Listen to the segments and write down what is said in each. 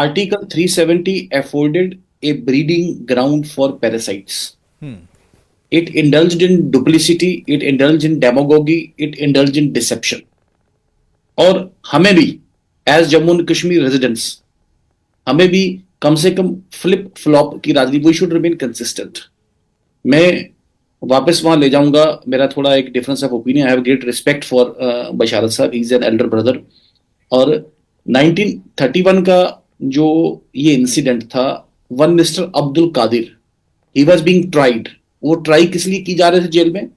Article 370 afforded a breeding ground for parasites. It indulged in duplicity, it indulged in demagogy, it indulged in deception. और हमें भी as Jammu and Kashmir residents हमें भी कम से कम flip flop की राजनीति, वी शुड रिमेन कंसिस्टेंट। मैं वापस वहां ले जाऊंगा, मेरा थोड़ा एक difference of opinion. I have great respect for Basharat sahab, he is an elder brother. और 1931 का जो ये इंसिडेंट था, one mister Abdul Qadir, he was being tried. वो ट्राई किस लिए की जा रहे थे जेल में?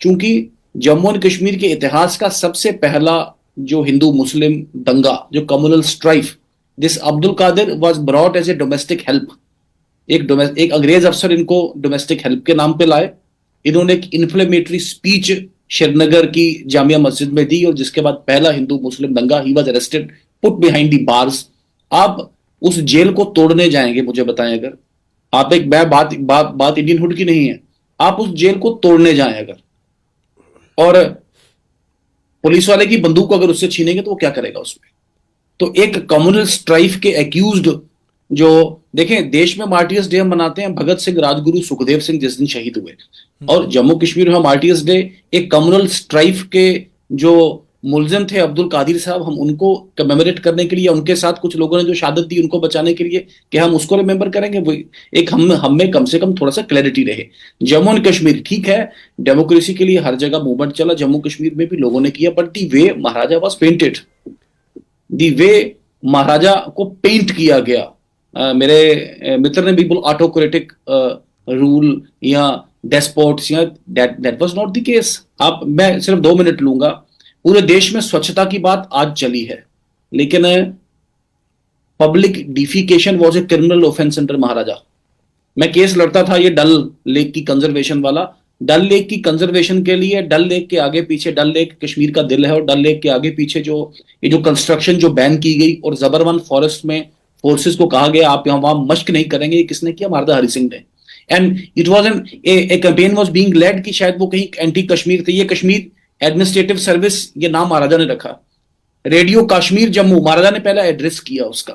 क्योंकि जम्मू एंड कश्मीर के इतिहास का सबसे पहला जो हिंदू मुस्लिम दंगा, जो communal strife, this Abdul Qadir was brought as a domestic help. एक अंग्रेज अफसर इनको डोमेस्टिक हेल्प के नाम पे लाए। इन्होंने एक इन्फ्लेमेटरी स्पीच श्रीनगर की जामिया मस्जिद में दी और जिसके बाद पहला हिंदू मुस्लिम दंगा, he was arrested, put behind the bars. आप उस जेल को तोड़ने जाएंगे, मुझे बताएं, अगर आप एक बात इंडियन हुड की नहीं है, आप उस जेल को तोड़ने जाएं अगर, और पुलिस वाले की बंदूक को अगर उससे छीनेंगे तो वो क्या करेगा उसमें? तो एक कम्युनल स्ट्राइफ के एक्यूज्ड, जो देखें, देश में मार्टियर्स डे हम मनाते हैं, भगत सिंह, राजगुरु, सुखदेव सिंह जिस दिन शहीद हुए, और जम्मू कश्मीर में मार्टियर्स डे एक कम्युनल स्ट्राइफ के जो मुलजिम थे अब्दुल कादिर साहब, हम उनको कमेमोरेट करने के लिए, उनके साथ कुछ लोगों ने जो शहादत दी उनको बचाने के लिए, कि हम उसको रिमेंबर करेंगे। वो एक हम में कम से कम थोड़ा सा क्लैरिटी रहे। जम्मू एंड कश्मीर, ठीक है, डेमोक्रेसी के लिए हर जगह मूवमेंट चला, जम्मू कश्मीर में भी लोगों ने किया, but the way maharaja was painted, the way maharaja को पेंट किया गया। मेरे मित्र ने भी बोला ऑटोक्रेटिक रूल या डेस्पोट्स, या that was not the case. आप, मैं सिर्फ 2 मिनट लूंगा। पूरे देश में स्वच्छता की बात आज चली है, लेकिन public defecation was a criminal offence under maharaja. मैं केस लड़ता था ये डल लेक की कंजर्वेशन वाला। डल लेक की कंजर्वेशन के लिए, डल लेक के आगे पीछे, डल लेक कश्मीर का दिल है, और डल लेक के आगे पीछे जो ये जो कंस्ट्रक्शन जो बैन की गई, और जबरवन फॉरेस्ट में फोर्सेस को कहा गया आप यहां वहां मश्क नहीं करेंगे, ये किसने किया? महाराजा हरि सिंह ने। And it was a campaign was being led कि शायद वो कहीं एंटी कश्मीर थे। ये कश्मीर एडमिनिस्ट्रेटिव सर्विस, ये नाम महाराजा ने रखा। रेडियो कश्मीर जम्मू महाराजा ने पहला एड्रेस किया उसका।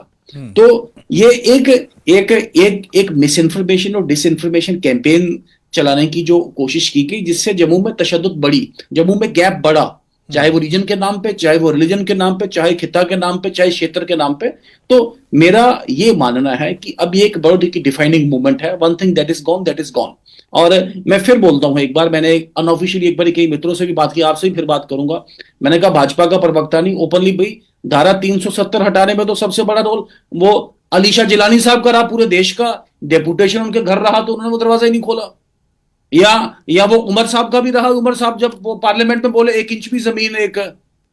तो ये एक मिस इन्फॉर्मेशन और डिसइंफॉर्मेशन कैंपेन चलाने की जो कोशिश की गई, जिससे जम्मू में तशद्दुद बढ़ी, जम्मू में गैप बढ़ा, चाहे वो रीजन के नाम पे, चाहे वो रिलीजन के नाम पे, चाहे खिता के नाम पे, चाहे क्षेत्र के नाम पे। तो मेरा ये मानना है कि अब ये एक बहुत ही डिफाइनिंग मूवमेंट है। One thing that is gone, that is gone. और मैं फिर बोलता हूं, एक बार मैंने अनऑफिशियली एक बार कई मित्रों से भी बात की, आपसे भी फिर बात करूंगा। मैंने कहा भाजपा का प्रवक्ता नहीं, ओपनली भाई, धारा 370 हटाने में तो सबसे बड़ा रोल वो अलीशा जिलानी साहब का रहा। पूरे देश का डेपुटेशन उनके घर रहा तो उन्होंने वो दरवाजा ही नहीं खोला। या वो उमर साहब का भी रहा। उमर साहब जब वो पार्लियामेंट में बोले 1 इंच भी जमीन, एक,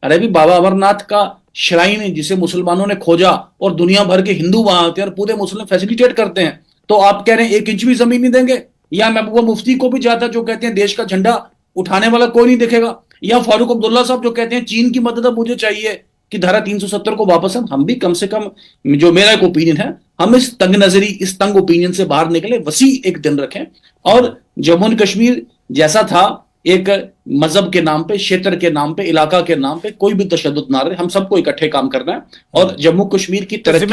अरे भी बाबा अमरनाथ का श्राइन जिसे मुसलमानों ने खोजा और दुनिया भर के हिंदू वहां आते हैं और पूरे मुस्लिम फैसिलिटेट करते हैं, तो आप कह रहे हैं 1 इंच भी जमीन नहीं देंगे? या महबूबा मुफ्ती को भी जाता जो कहते हैं देश का झंडा उठाने वाला कोई नहीं दिखेगा? या फारूक अब्दुल्ला साहब जो कहते हैं चीन की मदद अब मुझे चाहिए कि धारा 370 को वापस हम भी कम से कम, जो मेरा एक ओपिनियन है, हम इस तंग नजरी, इस तंग ओपिनियन से बाहर निकले, वसी एक दिन रखें, और जम्मू एंड कश्मीर जैसा था, एक मजहब के नाम पे, क्षेत्र के नाम पे, इलाका के नाम पे कोई भी तशद्दुद ना रहे। हम सबको इकट्ठे काम करना है और जम्मू कश्मीर की तरक्की,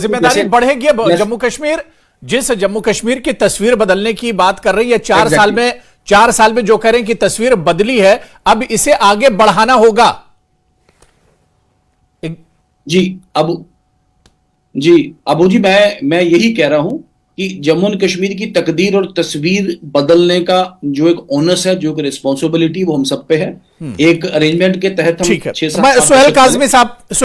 जिम्मेदारी बढ़ेगी। अब जम्मू कश्मीर, जिस जम्मू कश्मीर की तस्वीर बदलने की बात कर रही है, 4 साल में जो कह रहे हैं कि तस्वीर बदली है, अब इसे आगे बढ़ाना होगा। अबू जी, मैं यही कह रहा हूं कि जम्मू एंड कश्मीर की तकदीर और तस्वीर बदलने का जो एक ओनस है, जो एक रिस्पॉन्सिबिलिटी, वो हम सब पे है। एक अरेंजमेंट के तहत हम 6-7 सुहेल काज़मी साहब